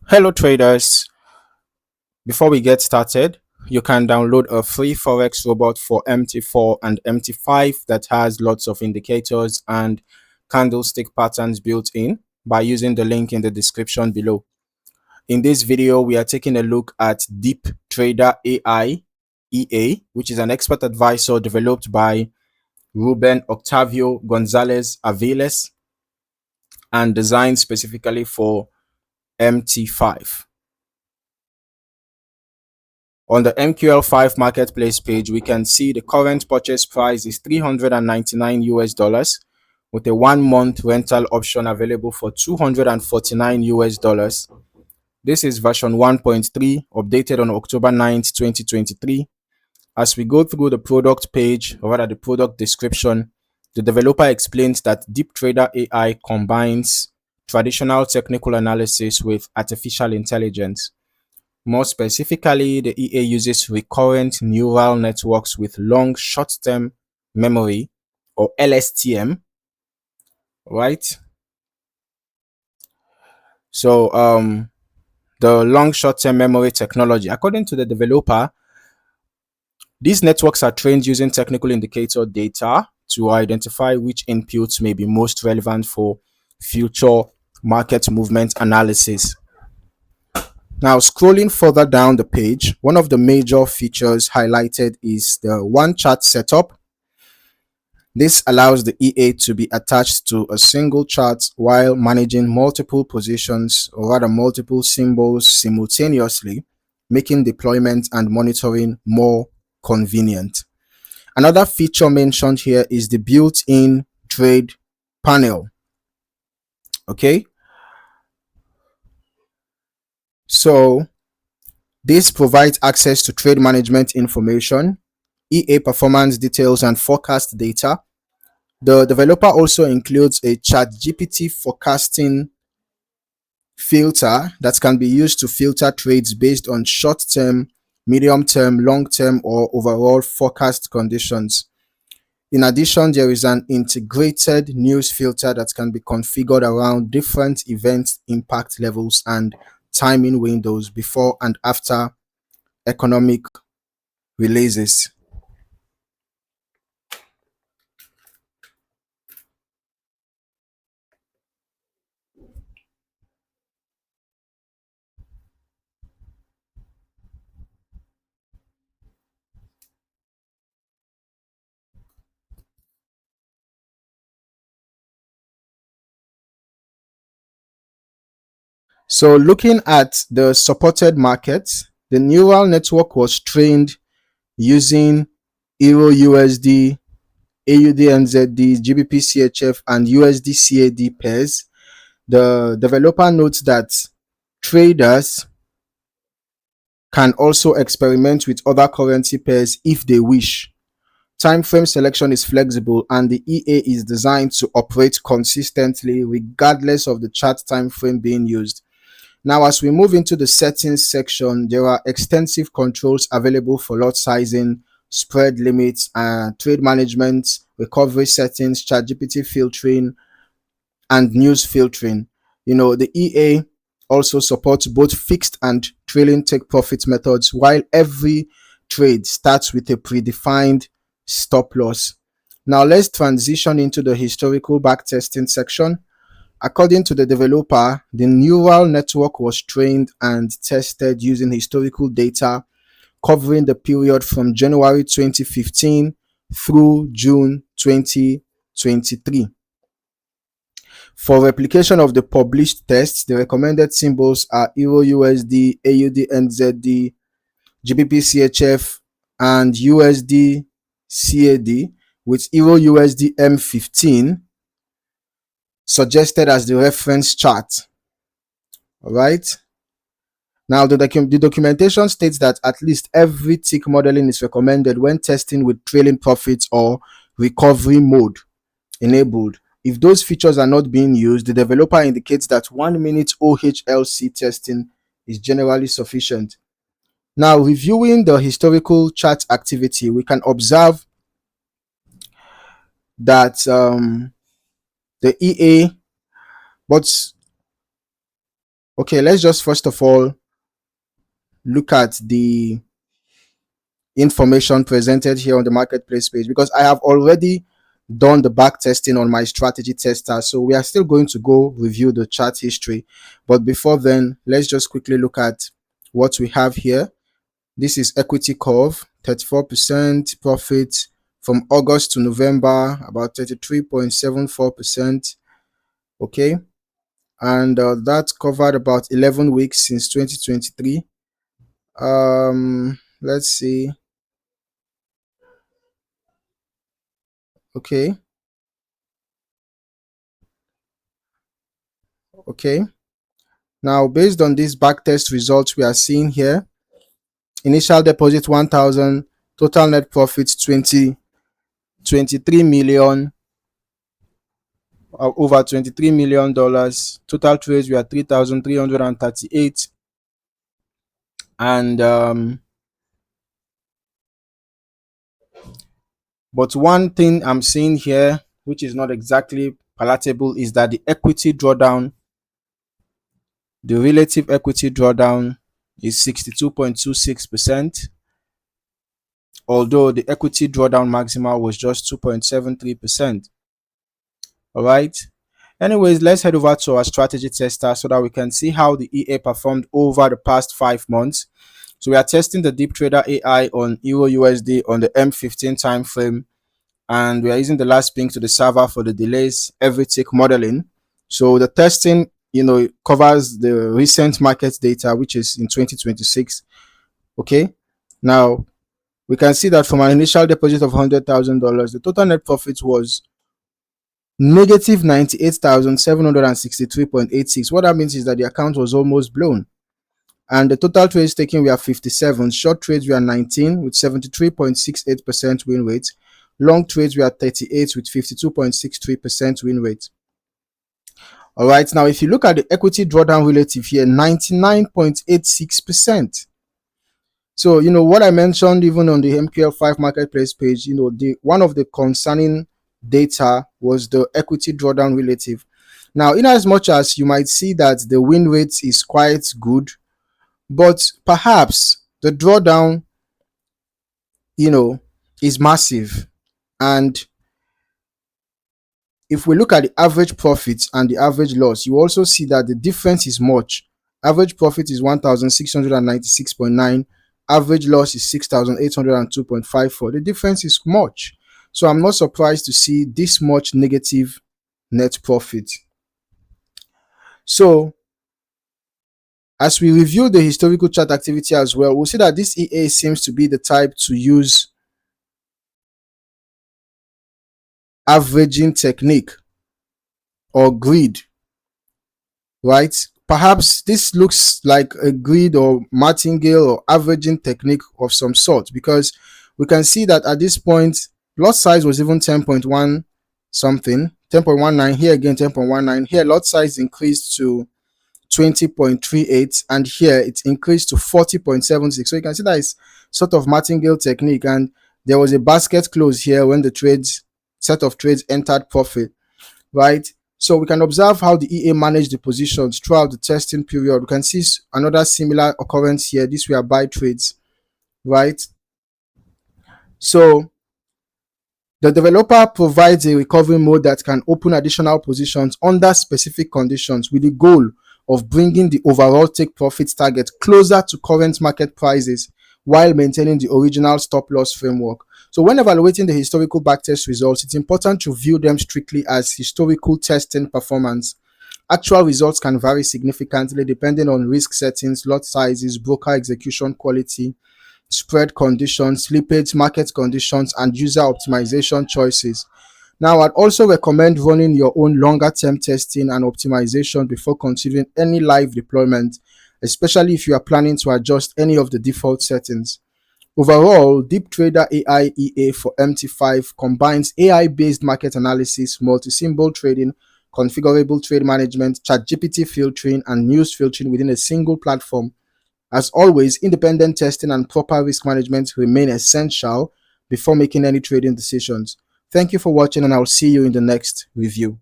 Hello traders, before we get started, you can download a free Forex robot for MT4 and MT5 that has lots of indicators and candlestick patterns built in by using the link in the description below. In this video, we are taking a look at Deeptrader AI EA, which is an expert advisor developed by Ruben Octavio Gonzalez Aviles and designed specifically for MT5. On the MQL5 Marketplace page, we can see the current purchase price is 399 US dollars with a 1 month rental option available for 249 US dollars. This is version 1.3 updated on October 9th, 2023. As we go through the product page, or rather the product description, the developer explains that Deeptrader AI combines traditional technical analysis with artificial intelligence. More specifically, the EA uses recurrent neural networks with long short-term memory, or LSTM, right? So the long short-term memory technology, according to the developer, these networks are trained using technical indicator data to identify which inputs may be most relevant for future market movement analysis. Now, scrolling further down the page, one of the major features highlighted is the one chart setup. This allows the EA to be attached to a single chart while managing multiple positions, or rather multiple symbols simultaneously, making deployment and monitoring more convenient. Another feature mentioned here is the built-in trade panel. Okay, so this provides access to trade management information, EA performance details, and forecast data. The developer also includes a ChatGPT forecasting filter that can be used to filter trades based on short-term, medium-term, long-term, or overall forecast conditions. In addition, there is an integrated news filter that can be configured around different event impact levels and timing windows before and after economic releases. So looking at the supported markets, the neural network was trained using Euro USD, AUD NZD, GBP CHF, and USD CAD pairs. The developer notes that traders can also experiment with other currency pairs if they wish. Time frame selection is flexible and the EA is designed to operate consistently regardless of the chart time frame being used. Now, as we move into the settings section, there are extensive controls available for lot sizing, spread limits, trade management, recovery settings, ChatGPT filtering, and news filtering. The EA also supports both fixed and trailing take profit methods, while every trade starts with a predefined stop loss. Now, let's transition into the historical backtesting section. According to the developer, the neural network was trained and tested using historical data covering the period from January 2015 through June 2023. For replication of the published tests, the recommended symbols are Euro USD, AUD NZD, GBP CHF, and USD CAD, with Euro USD M15 suggested as the reference chart. All right. Now, the documentation states that at least every tick modeling is recommended when testing with trailing profits or recovery mode enabled. If those features are not being used, the developer indicates that 1 minute OHLC testing is generally sufficient. Now, reviewing the historical chart activity, we can observe that the EA, but Okay, let's just first of all look at the information presented here on the marketplace page, because I have already done the back testing on my strategy tester. So we are still going to go review the chart history. But before then, let's just quickly look at what we have here. This is equity curve, 34% profit from August to November, about 33.74%. Okay. And that covered about 11 weeks since 2023. Let's see. Okay. Okay. Now, based on these backtest results we are seeing here, initial deposit 1,000, total net profit 23 million, over $23 million. Total trades were 3,338, and but one thing I'm seeing here, which is not exactly palatable, is that the equity drawdown, the relative equity drawdown, is 62.26%. Although the equity drawdown maximal was just 2.73%. All right. Anyways, let's head over to our strategy tester so that we can see how the EA performed over the past 5 months. So we are testing the Deeptrader AI on Euro USD on the M15 time frame, and we are using the last ping to the server for the delays every tick modeling. So the testing, covers the recent market data, which is in 2026. Okay. Now, we can see that from an initial deposit of $100,000, the total net profit was negative 98,763.86. What that means is that the account was almost blown. And the total trades taken were 57. Short trades were 19 with 73.68% win rate. Long trades were 38 with 52.63% win rate. All right. Now, if you look at the equity drawdown relative here, 99.86%. So, what I mentioned even on the MQL5 Marketplace page, the one of the concerning data was the equity drawdown relative. Now, in as much as you might see that the win rate is quite good, but perhaps the drawdown, is massive. And if we look at the average profit and the average loss, you also see that the difference is much. Average profit is 1,696.9. Average loss is 6,802.54. The difference is much. So I'm not surprised to see this much negative net profit. So as we review the historical chart activity as well, we'll see that this EA seems to be the type to use averaging technique or grid, right? Perhaps this looks like a grid or martingale or averaging technique of some sort, because we can see that at this point lot size was even 10.1 something, 10.19, here again 10.19, here lot size increased to 20.38, and here it increased to 40.76. So you can see that it's sort of martingale technique, and there was a basket close here when the set of trades entered profit, right? So we can observe how the EA managed the positions throughout the testing period. We can see another similar occurrence here. These were buy trades, right? So the developer provides a recovery mode that can open additional positions under specific conditions, with the goal of bringing the overall take profit target closer to current market prices while maintaining the original stop loss framework. So when evaluating the historical backtest results, it's important to view them strictly as historical testing performance. Actual results can vary significantly depending on risk settings, lot sizes, broker execution quality, spread conditions, slippage, market conditions, and user optimization choices. Now, I'd also recommend running your own longer term testing and optimization before considering any live deployment, especially if you are planning to adjust any of the default settings. Overall, Deeptrader AI EA for MT5 combines AI-based market analysis, multi-symbol trading, configurable trade management, ChatGPT filtering, and news filtering within a single platform. As always, independent testing and proper risk management remain essential before making any trading decisions. Thank you for watching, and I'll see you in the next review.